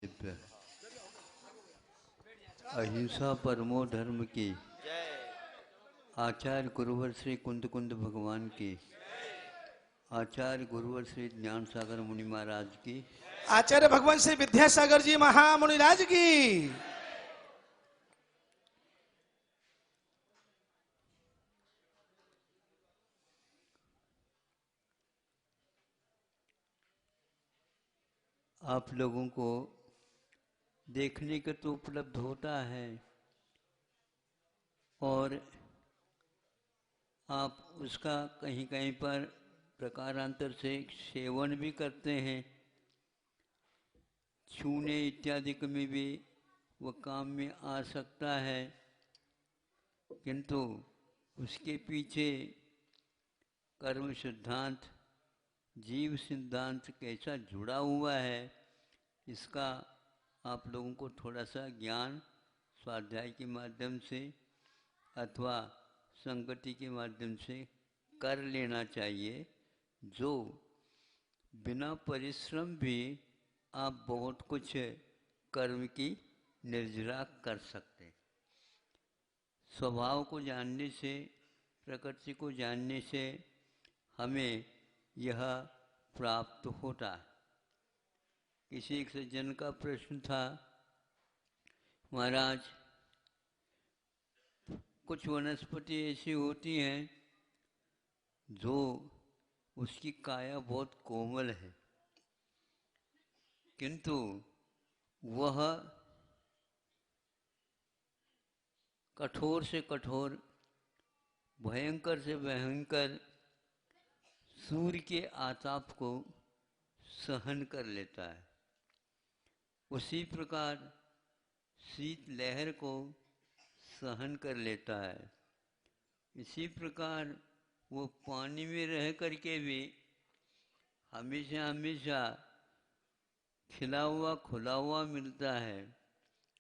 दिव्य अहिंसा परमो धर्म की। आचार्य गुरुवर श्री कुंद कुंद भगवान की। आचार्य गुरुवर श्री ज्ञान सागर मुनि महाराज की। आचार्य भगवान श्री विद्यासागर जी महामुनिराज की। आप लोगों को देखने के तो उपलब्ध होता है और आप उसका कहीं कहीं पर प्रकारांतर से सेवन भी करते हैं। छूने इत्यादि में भी वह काम में आ सकता है, किंतु उसके पीछे कर्म सिद्धांत, जीव सिद्धांत कैसा जुड़ा हुआ है, इसका आप लोगों को थोड़ा सा ज्ञान स्वाध्याय के माध्यम से अथवा संगति के माध्यम से कर लेना चाहिए, जो बिना परिश्रम भी आप बहुत कुछ कर्म की निर्जरा कर सकते हैं। स्वभाव को जानने से, प्रकृति को जानने से हमें यह प्राप्त होता है। किसी एक सज्जन का प्रश्न था, महाराज कुछ वनस्पति ऐसी होती हैं जो उसकी काया बहुत कोमल है, किंतु वह कठोर से कठोर, भयंकर से भयंकर सूर्य के आताप को सहन कर लेता है। उसी प्रकार शीत लहर को सहन कर लेता है। इसी प्रकार वो पानी में रह करके भी हमेशा हमेशा खिला हुआ खुला हुआ मिलता है,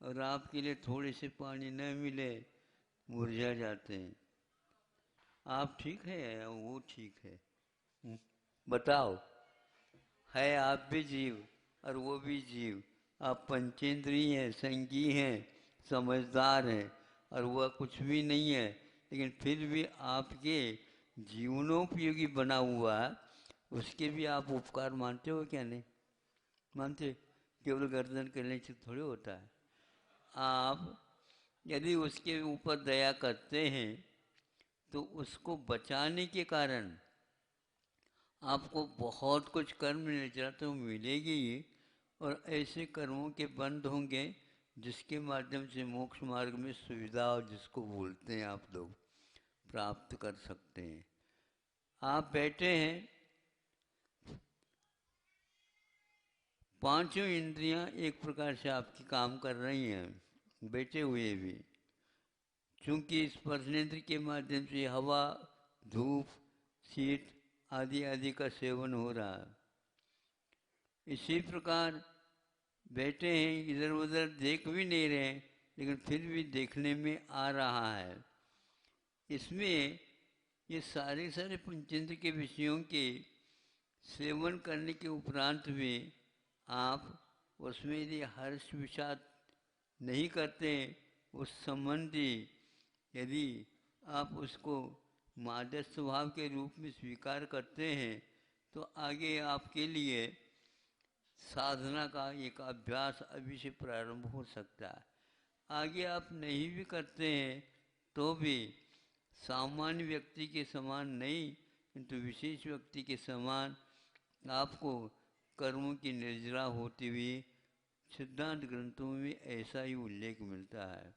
और आपके लिए थोड़े से पानी न मिले मुरझा जाते हैं। आप ठीक है या वो ठीक है? बताओ, है आप भी जीव और वो भी जीव। आप पंचेंद्रिय हैं, संज्ञी हैं, समझदार हैं, और वह कुछ भी नहीं है, लेकिन फिर भी आपके जीवनोपयोगी बना हुआ उसके भी आप उपकार मानते हो क्या? नहीं मानते? केवल गर्दन करने से थोड़ी होता है। आप यदि उसके ऊपर दया करते हैं तो उसको बचाने के कारण आपको बहुत कुछ कर्म निर्जरा तो मिलेगी ही, और ऐसे कर्मों के बंद होंगे जिसके माध्यम से मोक्ष मार्ग में सुविधा, और जिसको बोलते हैं आप लोग, प्राप्त कर सकते हैं। आप बैठे हैं, पांचों इंद्रियां एक प्रकार से आपकी काम कर रही हैं, बैठे हुए भी, क्योंकि स्पर्शनेंद्र के माध्यम से हवा, धूप, शीत आदि आदि का सेवन हो रहा है। इसी प्रकार बैठे हैं, इधर उधर देख भी नहीं रहे, लेकिन फिर भी देखने में आ रहा है। इसमें ये सारे सारे पंचेंद्र के विषयों के सेवन करने के उपरांत भी आप उसमें यदि हर्ष विषाद नहीं करते, उस संबंधी यदि आप उसको मादक स्वभाव के रूप में स्वीकार करते हैं, तो आगे आपके लिए साधना का एक अभ्यास अभी से प्रारंभ हो सकता है। आगे आप नहीं भी करते हैं तो भी सामान्य व्यक्ति के समान नहीं, किंतु विशेष व्यक्ति के समान आपको कर्मों की निर्जरा होती हुई सिद्धांत ग्रंथों में ऐसा ही उल्लेख मिलता है।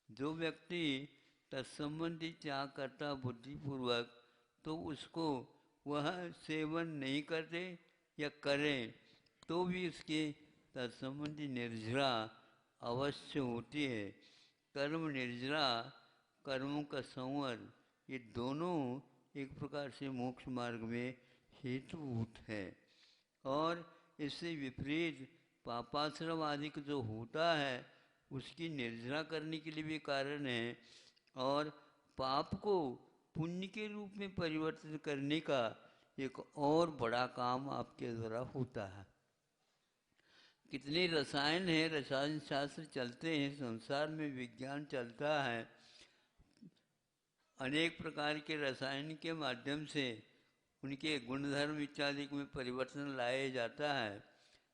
जो व्यक्ति तत्संबंधी त्याग करता बुद्धिपूर्वक, तो उसको वह सेवन नहीं करते या करें तो भी उसके तत्संबंधी निर्जरा अवश्य होती है। कर्म निर्जरा, कर्मों का संवर, ये दोनों एक प्रकार से मोक्ष मार्ग में हेतुभूत है। और इससे विपरीत पापाश्रम आदि का जो होता है उसकी निर्जरा करने के लिए भी कारण है, और पाप को पुण्य के रूप में परिवर्तित करने का एक और बड़ा काम आपके द्वारा होता है। कितने रसायन है, रसायन शास्त्र चलते हैं, संसार में विज्ञान चलता है, अनेक प्रकार के रसायन के माध्यम से उनके गुणधर्म इत्यादि में परिवर्तन लाया जाता है।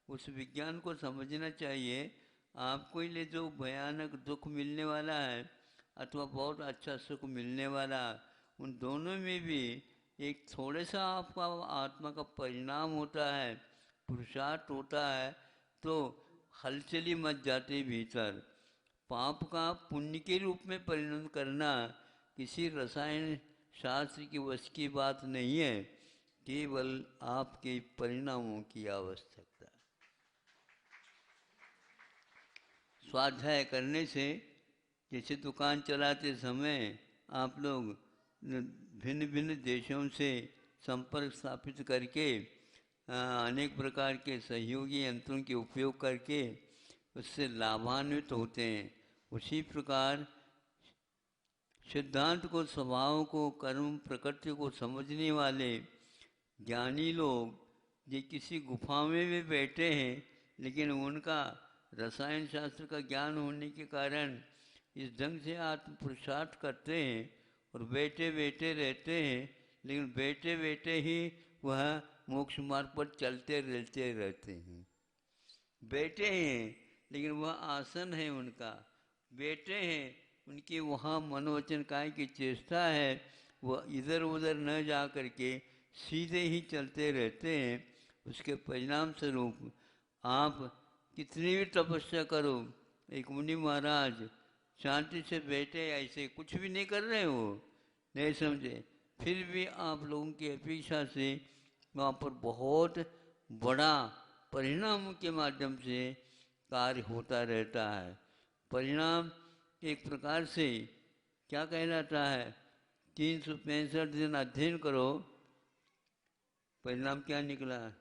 उस विज्ञान को समझना चाहिए। आपको लिए जो भयानक दुख मिलने वाला है अथवा बहुत अच्छा सुख मिलने वाला, उन दोनों में भी एक थोड़ा सा आपका आत्मा का परिणाम होता है, पुरुषार्थ होता है, तो हलचली मच जाती भीतर। पाप का पुण्य के रूप में परिणत करना किसी रसायन शास्त्र की वश की बात नहीं है, केवल आपके परिणामों की आवश्यकता। स्वाध्याय करने से, जैसे दुकान चलाते समय आप लोग भिन्न भिन्न देशों से संपर्क स्थापित करके अनेक प्रकार के सहयोगी यंत्रों के उपयोग करके उससे लाभान्वित होते हैं, उसी प्रकार सिद्धांत को, स्वभाव को, कर्म प्रकृति को समझने वाले ज्ञानी लोग ये किसी गुफा में भी बैठे हैं, लेकिन उनका रसायन शास्त्र का ज्ञान होने के कारण इस ढंग से आत्म पुरुषार्थ करते हैं और बैठे बैठे रहते हैं, लेकिन बैठे बैठे ही वह मोक्ष मार्ग पर चलते रहते हैं। बैठे हैं लेकिन वह आसन है उनका, बैठे हैं, उनकी वहाँ मनोवचन काय की चेष्टा है, वह इधर उधर न जा करके सीधे ही चलते रहते हैं। उसके परिणाम स्वरूप आप कितनी भी तपस्या करो, एक मुनि महाराज शांति से बैठे, ऐसे कुछ भी नहीं कर रहे हो, नहीं समझे, फिर भी आप लोगों की अपेक्षा से वहाँ पर बहुत बड़ा परिणाम के माध्यम से कार्य होता रहता है। परिणाम एक प्रकार से क्या कहलाता है, 365 दिन अध्ययन करो, परिणाम क्या निकला,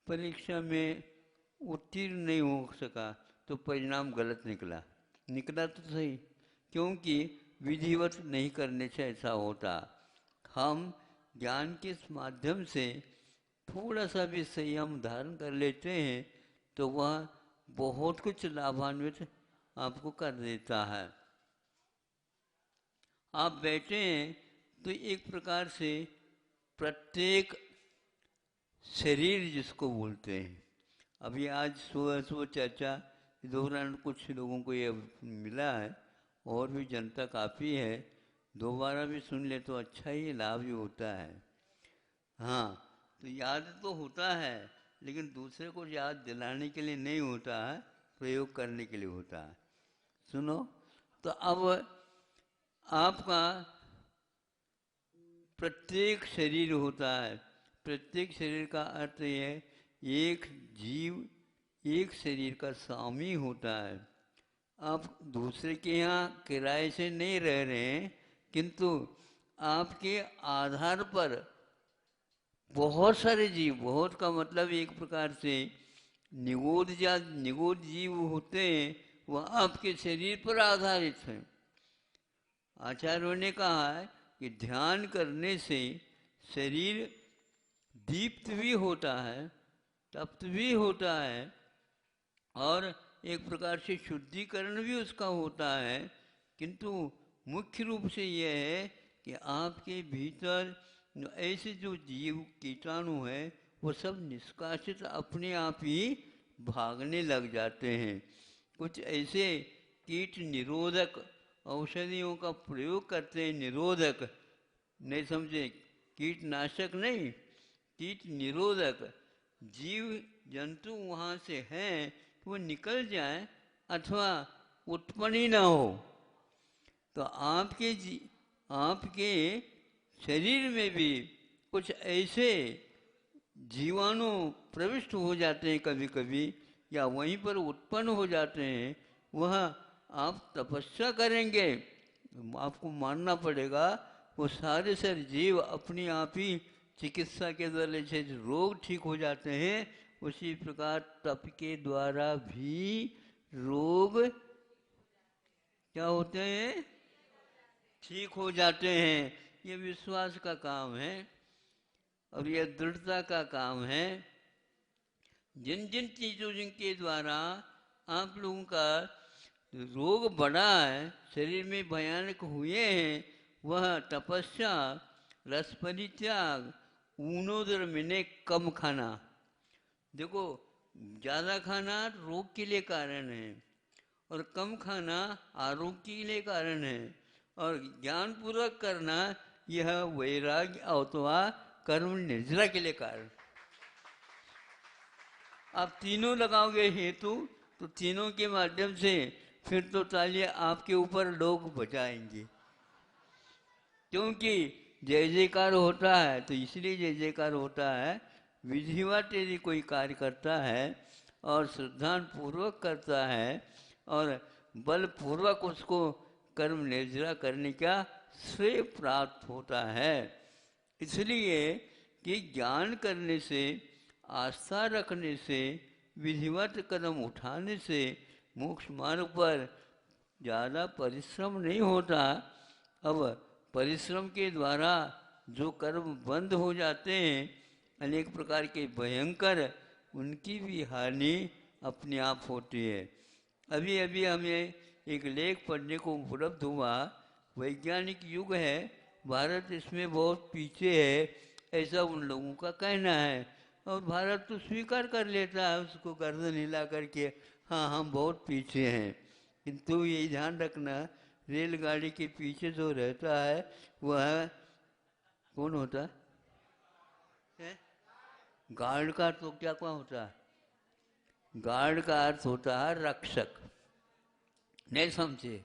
परीक्षा में उत्तीर्ण नहीं हो सका तो परिणाम गलत निकला। निकला तो सही, क्योंकि विधिवत नहीं करने से ऐसा होता। हम ज्ञान के माध्यम से थोड़ा सा भी संयम धारण कर लेते हैं तो वह बहुत कुछ लाभान्वित आपको कर देता है। आप बैठे हैं तो एक प्रकार से प्रत्येक शरीर जिसको बोलते हैं, अभी आज सुबह सुबह चर्चा के दौरान कुछ लोगों को ये मिला है, और भी जनता काफ़ी है, दोबारा भी सुन ले तो अच्छा ही लाभ भी होता है। हाँ, तो याद तो होता है, लेकिन दूसरे को याद दिलाने के लिए नहीं होता है, प्रयोग करने के लिए होता है। सुनो, तो अब आपका प्रत्येक शरीर होता है, प्रत्येक शरीर का अर्थ ये है, एक जीव एक शरीर का स्वामी होता है। आप दूसरे के यहाँ किराए से नहीं रह रहे हैं, किंतु आपके आधार पर बहुत सारे जीव, बहुत का मतलब एक प्रकार से निगोद जीव होते हैं, वह आपके शरीर पर आधारित है। आचार्यों ने कहा है कि ध्यान करने से शरीर दीप्त भी होता है, तप्त भी होता है, और एक प्रकार से शुद्धिकरण भी उसका होता है, किंतु मुख्य रूप से यह है कि आपके भीतर ऐसे जो जीव कीटाणु है वो सब निष्कासित अपने आप ही भागने लग जाते हैं। कुछ ऐसे कीट निरोधक औषधियों का प्रयोग करते हैं, निरोधक नहीं समझे, कीटनाशक नहीं, कीट निरोधक, जीव जंतु वहाँ से हैं तो वो निकल जाए अथवा उत्पन्न ही ना हो। तो आपके शरीर में भी कुछ ऐसे जीवाणु प्रविष्ट हो जाते हैं कभी कभी, या वहीं पर उत्पन्न हो जाते हैं। वह आप तपस्या करेंगे, आपको मानना पड़ेगा, वो सारे जीव अपने आप ही चिकित्सा के द्वारा जैसे रोग ठीक हो जाते हैं, उसी प्रकार तप के द्वारा भी रोग क्या होते हैं, ठीक हो जाते हैं। ये विश्वास का काम है और यह दृढ़ता का काम है। जिन जिन चीज़ों जिनके द्वारा आप लोगों का रोग बढ़ा है, शरीर में भयानक हुए हैं, वह तपस्या, रस परित्याग, ऊनोदर मिने कम खाना। देखो, ज़्यादा खाना रोग के लिए कारण है और कम खाना आरोग्य के लिए कारण है, और ज्ञानपूर्वक करना यह वैराग्य अथवा कर्म निर्जरा के लिए कारण। आप तीनों लगाओगे हेतु तो तीनों के माध्यम से फिर तो तालियां आपके ऊपर लोग बजाएंगे, क्योंकि जय जयकार होता है तो इसलिए जय जयकार होता है। विधिवत यदि कोई कार्य करता है और श्रद्धापूर्वक करता है और बलपूर्वक उसको कर्म निर्जरा करने का श्रेय प्राप्त होता है। इसलिए कि ज्ञान करने से, आस्था रखने से, विधिवत कदम उठाने से मोक्ष मार्ग पर ज़्यादा परिश्रम नहीं होता। अब परिश्रम के द्वारा जो कर्म बंद हो जाते हैं अनेक प्रकार के भयंकर, उनकी भी हानि अपने आप होती है। अभी अभी हमें एक लेख पढ़ने को उपलब्ध हुआ, वैज्ञानिक युग है, भारत इसमें बहुत पीछे है, ऐसा उन लोगों का कहना है, और भारत तो स्वीकार कर लेता है उसको गर्दन हिला करके, हाँ हम बहुत पीछे हैं। किंतु ये ध्यान रखना, रेलगाड़ी के पीछे जो रहता है वह कौन होता है? गार्ड का तो क्या होता है? गार्ड का अर्थ होता है रक्षक, नहीं समझे?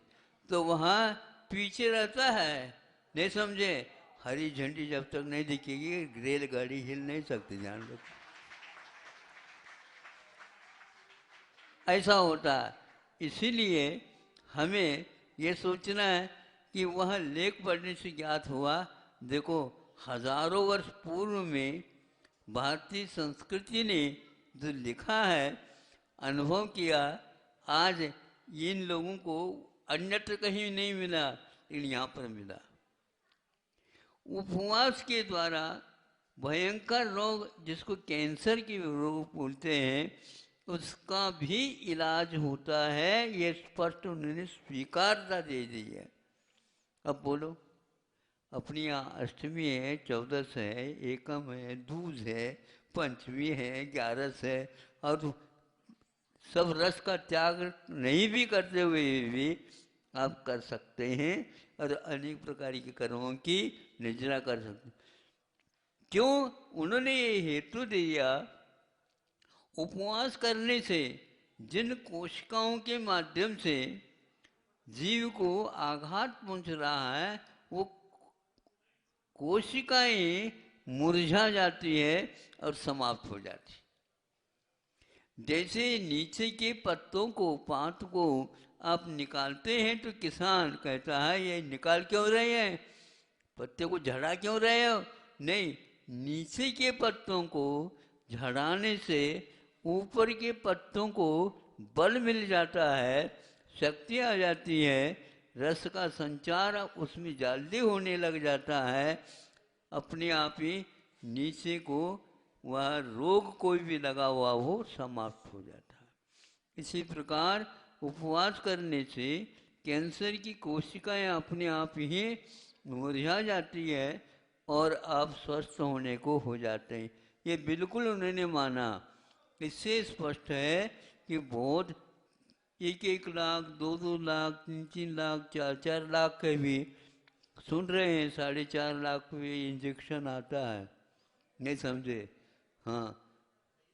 तो वहाँ पीछे रहता है, नहीं समझे? हरी झंडी जब तक नहीं दिखेगी रेलगाड़ी हिल नहीं सकती, ध्यान रखो। ऐसा होता है। इसीलिए हमें ये सोचना है कि वह लेख पढ़ने से ज्ञात हुआ, देखो हजारों वर्ष पूर्व में भारतीय संस्कृति ने जो लिखा है, अनुभव किया, आज इन लोगों को अन्यत्र कहीं नहीं मिला लेकिन यहाँ पर मिला। उपवास के द्वारा भयंकर रोग जिसको कैंसर के रोग बोलते हैं उसका भी इलाज होता है, ये स्पष्ट उन्होंने स्वीकारता दे दी है। अब बोलो, अपनी यहाँ अष्टमी है, 14 है, एकम है, दूज है, पंचमी है, 11 है, और सब रस का त्याग नहीं भी करते हुए भी आप कर सकते हैं और अनेक प्रकार के कर्मों की निर्जरा कर सकते हैं। क्यों? उन्होंने ये हेतु दिया, उपवास करने से जिन कोशिकाओं के माध्यम से जीव को आघात पहुंच रहा है वो कोशिकाएं मुरझा जाती है और समाप्त हो जाती है। जैसे नीचे के पत्तों को, पात को आप निकालते हैं तो किसान कहता है ये निकाल क्यों रहे हैं, पत्ते को झड़ा क्यों रहे हो? नहीं, नीचे के पत्तों को झड़ाने से ऊपर के पत्तों को बल मिल जाता है, शक्ति आ जाती है, रस का संचार उसमें जल्दी होने लग जाता है, अपने आप ही नीचे को वह रोग कोई भी लगा हुआ वो समाप्त हो जाता है। इसी प्रकार उपवास करने से कैंसर की कोशिकाएं अपने आप ही मुरझा जाती है और आप स्वस्थ होने को हो जाते हैं। ये बिल्कुल उन्होंने माना। इससे स्पष्ट है कि बहुत 1-1 लाख, 2-2 लाख, 3-3 लाख, 4-4 लाख के भी सुन रहे हैं, 4.5 लाख में इंजेक्शन आता है, नहीं समझे? हाँ,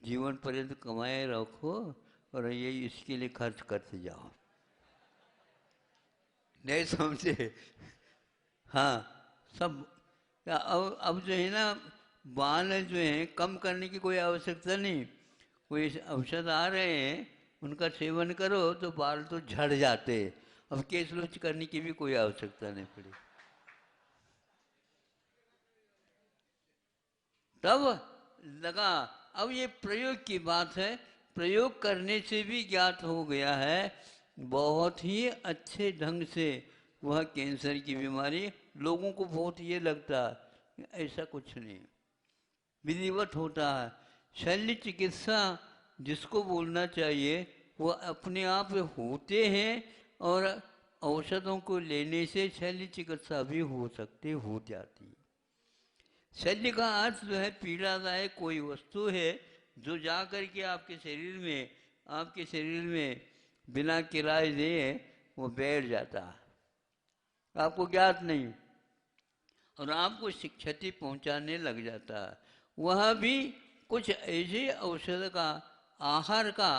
जीवन पर्यंत कमाए रखो और ये इसके लिए खर्च करते जाओ, नहीं समझे? हाँ, सब अब जो है ना, बाल जो है कम करने की कोई आवश्यकता नहीं, कोई औषध आ रहे हैं उनका सेवन करो तो बाल तो झड़ जाते, अब केस लोच करने की भी कोई आवश्यकता नहीं पड़ी। तब लगा, अब ये प्रयोग की बात है, प्रयोग करने से भी ज्ञात हो गया है बहुत ही अच्छे ढंग से वह कैंसर की बीमारी, लोगों को बहुत ये लगता ऐसा कुछ नहीं, विधिवत होता है। शल्य चिकित्सा जिसको बोलना चाहिए वो अपने आप होते हैं, और औषधों को लेने से शल्य चिकित्सा भी हो जाती है। शल्य का अर्थ जो है पीड़ादायक कोई वस्तु है जो जा कर के आपके शरीर में बिना किराए दिए वो बैठ जाता है, आपको ज्ञात नहीं, और आपको क्षति पहुंचाने लग जाता है। वह भी कुछ ऐसे औषध का, आहार का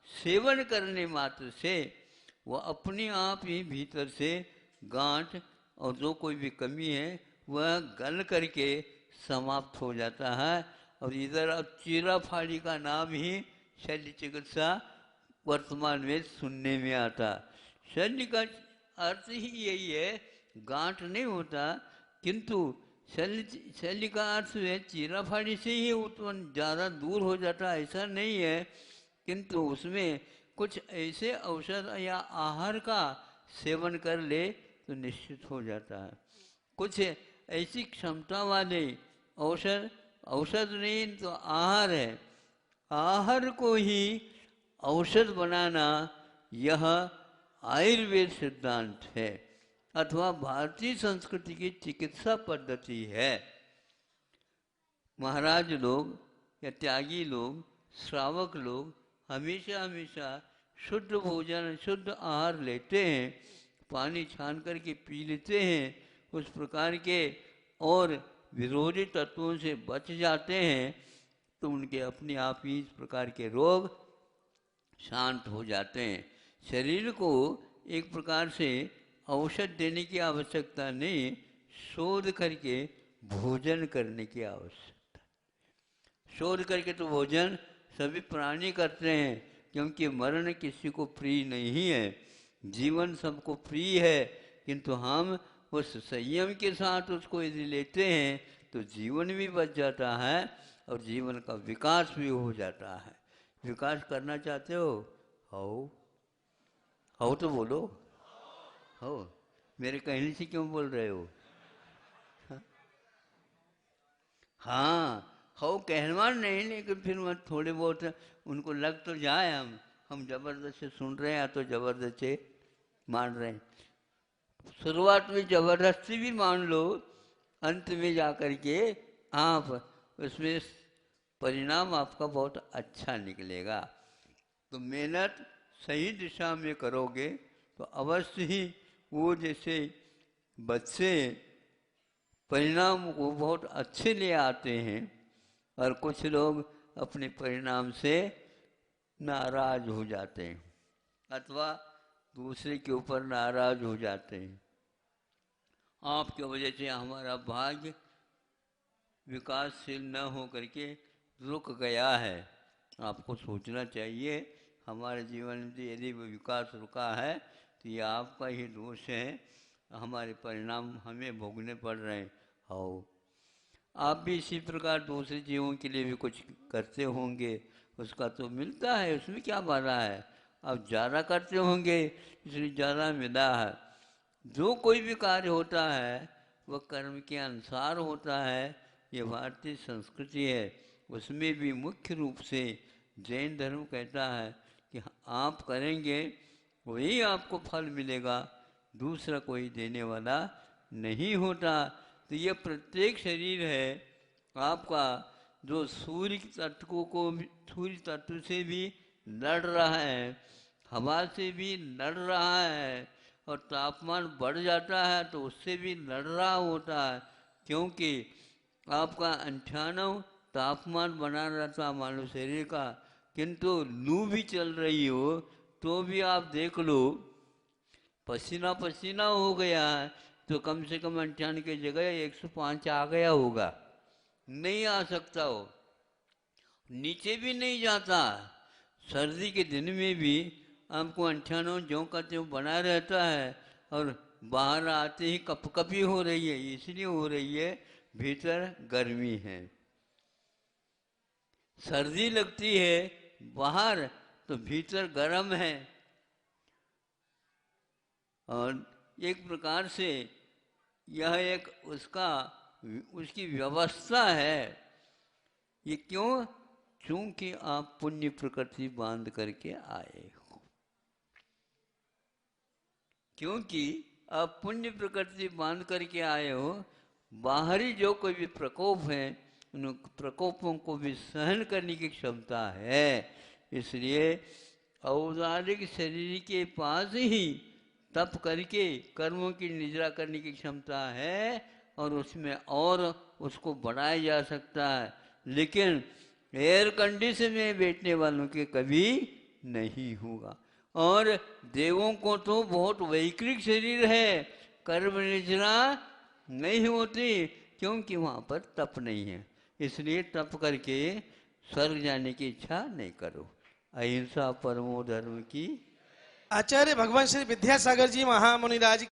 सेवन करने मात्र से वह अपने आप ही भीतर से गांठ और जो कोई भी कमी है वह गल करके समाप्त हो जाता है। और इधर अब चीरा फाड़ी का नाम ही शल्य चिकित्सा वर्तमान में सुनने में आता। शल्य का अर्थ ही यही है, गांठ नहीं होता, किंतु शल्य का अर्थ है चीरा फाड़ी से ही उत्पन्न, ज़्यादा दूर हो जाता ऐसा नहीं है, किंतु उसमें कुछ ऐसे औषध या आहार का सेवन कर ले तो निश्चित हो जाता है। कुछ ऐसी क्षमता वाले औषध नहीं तो आहार है, आहार को ही औषध बनाना यह आयुर्वेद सिद्धांत है अथवा भारतीय संस्कृति की चिकित्सा पद्धति है। महाराज लोग या त्यागी लोग, श्रावक लोग हमेशा शुद्ध भोजन, शुद्ध आहार लेते हैं, पानी छान करके पी लेते हैं उस प्रकार के, और विरोधी तत्वों से बच जाते हैं, तो उनके अपने आप ही इस प्रकार के रोग शांत हो जाते हैं। शरीर को एक प्रकार से औषध देने की आवश्यकता नहीं, शोध करके भोजन करने की आवश्यकता। शोध करके तो भोजन सभी प्राणी करते हैं, क्योंकि मरण किसी को प्रिय नहीं है, जीवन सबको प्रिय है, किंतु हम उस संयम के साथ उसको यदि लेते हैं तो जीवन भी बच जाता है और जीवन का विकास भी हो जाता है। विकास करना चाहते हो? हो तो बोलो, हो। मेरे कहने से क्यों बोल रहे हो? हाँ, हो कहना नहीं, लेकिन फिर मैं थोड़े बहुत उनको लग तो जाए हम जबरदस्त से सुन रहे हैं तो जबरदस्त से मान रहे हैं। शुरुआत में जबरदस्ती भी मान लो, अंत में जाकर के आप उसमें परिणाम आपका बहुत अच्छा निकलेगा। तो मेहनत सही दिशा में करोगे तो अवश्य ही वो जैसे बच्चे परिणाम को बहुत अच्छे ले आते हैं, और कुछ लोग अपने परिणाम से नाराज हो जाते हैं अथवा दूसरे के ऊपर नाराज हो जाते हैं। आपकी वजह से हमारा भाग्य विकासशील न हो करके रुक गया है। आपको सोचना चाहिए हमारे जीवन में यदि विकास रुका है तो ये आपका ही दोष है, हमारे परिणाम हमें भोगने पड़ रहे हैं। हो आप भी इसी प्रकार दूसरे जीवों के लिए भी कुछ करते होंगे, उसका तो मिलता है, उसमें क्या बाधा है। आप ज़्यादा करते होंगे इसलिए ज़्यादा मिला है। जो कोई भी कार्य होता है वह कर्म के अनुसार होता है, ये भारतीय संस्कृति है। उसमें भी मुख्य रूप से जैन धर्म कहता है कि आप करेंगे वही आपको फल मिलेगा, दूसरा कोई देने वाला नहीं होता। तो ये प्रत्येक शरीर है आपका जो सूर्य तत्व से भी लड़ रहा है, हवा से भी लड़ रहा है, और तापमान बढ़ जाता है तो उससे भी लड़ रहा होता है, क्योंकि आपका 98 तापमान बना रहता मानव शरीर का, किंतु लू भी चल रही हो तो भी आप देख लो पसीना पसीना हो गया है, तो कम से कम 98 की जगह 105 आ गया होगा, नहीं आ सकता हो, नीचे भी नहीं जाता। सर्दी के दिन में भी आपको 98 ज्यों का त्यों बना रहता है, और बाहर आते ही कपकपी हो रही है, इसलिए हो रही है भीतर गर्मी है। सर्दी लगती है बाहर तो भीतर गर्म है, और एक प्रकार से यह एक उसकी व्यवस्था है। ये क्यों? चूंकि आप पुण्य प्रकृति बांध करके आए हो, क्योंकि आप पुण्य प्रकृति बांध करके आए हो, बाहरी जो कोई भी प्रकोप है उन प्रकोपों को भी सहन करने की क्षमता है। इसलिए औदारिक शरीर के पास ही तप करके कर्मों की निद्रा करने की क्षमता है और उसमें और उसको बढ़ाया जा सकता है, लेकिन एयर कंडीशन में बैठने वालों के कभी नहीं होगा। और देवों को तो बहुत वैकृत शरीर है, कर्म निद्रा नहीं होती, क्योंकि वहाँ पर तप नहीं है। इसलिए तप करके स्वर्ग जाने की इच्छा नहीं करो। अहिंसा परमो धर्म की। आचार्य भगवान श्री विद्यासागर जी महामुनिराज